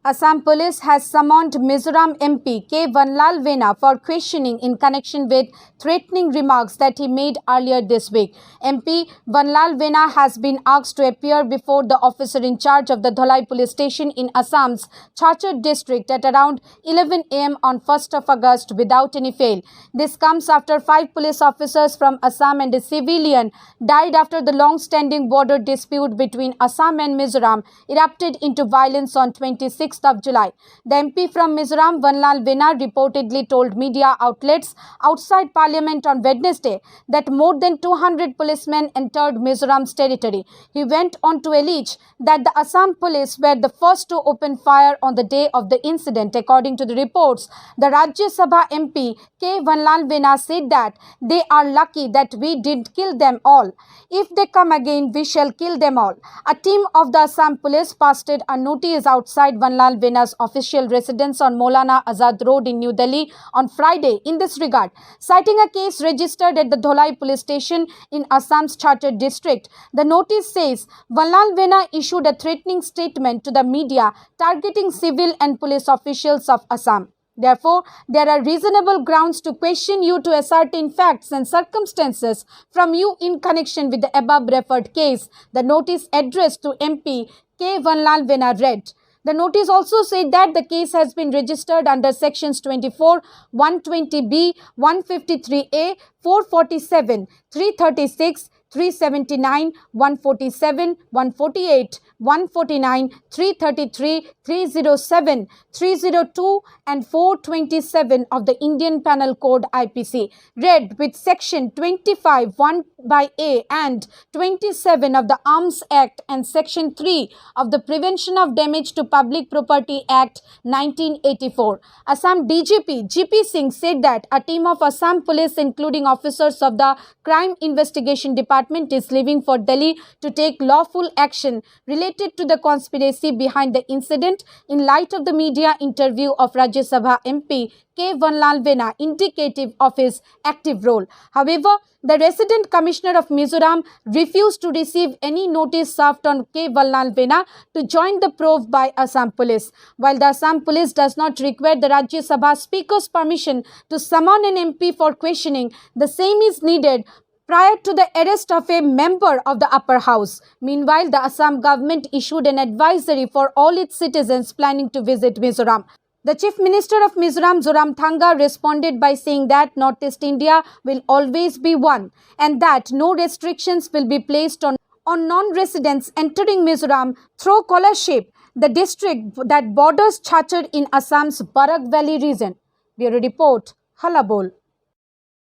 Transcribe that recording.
Assam police has summoned Mizoram MP K. Vanlalvena for questioning in connection with threatening remarks that he made earlier this week. MP Vanlalvena has been asked to appear before the officer in charge of the Dholai police station in Assam's Chachar district at around 11 am on 1st of August without any fail. This comes after 5 police officers from Assam and a civilian died after the long-standing border dispute between Assam and Mizoram erupted into violence on 26th of July. The MP from Mizoram, Vanlalvena, reportedly told media outlets outside Parliament on Wednesday that more than 200 policemen entered Mizoram's territory. He went on to allege that the Assam police were the first to open fire on the day of the incident. According to the reports, the Rajya Sabha MP K. Vanlalvena said that they are lucky that we didn't kill them all. If they come again, we shall kill them all. A team of the Assam police posted a notice outside Vanlalvena's official residence on Maulana Azad Road in New Delhi on Friday in this regard. Citing a case registered at the Dholai police station in Assam's Chachar district, the notice says Vanlalvena issued a threatening statement to the media targeting civil and police officials of Assam. Therefore, there are reasonable grounds to question you to ascertain facts and circumstances from you in connection with the above referred case, the notice addressed to MP K. Vanlalvena read. The notice also said that the case has been registered under sections 24, 120B, 153A, 447, 336, 379, 147, 148, 149, 333, 307, 302 and 427 of the Indian Penal Code IPC, read with section 25 1 by A and 27 of the Arms Act and section 3 of the Prevention of Damage to Public Property Act 1984. Assam DGP GP Singh said that a team of Assam police including officers of the Crime Investigation Department is leaving for Delhi to take lawful action related to the conspiracy behind the incident in light of the media interview of Rajya Sabha MP K. Vanlalvena indicative of his active role. However, the resident commissioner of Mizoram refused to receive any notice served on K. Vanlalvena to join the probe by Assam police. While the Assam police does not require the Rajya Sabha speaker's permission to summon an MP for questioning, the same is needed prior to the arrest of a member of the upper house. Meanwhile, the Assam government issued an advisory for all its citizens planning to visit Mizoram. The Chief Minister of Mizoram, Zoramthanga, responded by saying that Northeast India will always be one and that no restrictions will be placed on non-residents entering Mizoram through Kolaship, the district that borders Chachar in Assam's Barak Valley region. Bureau Report, Hallabol.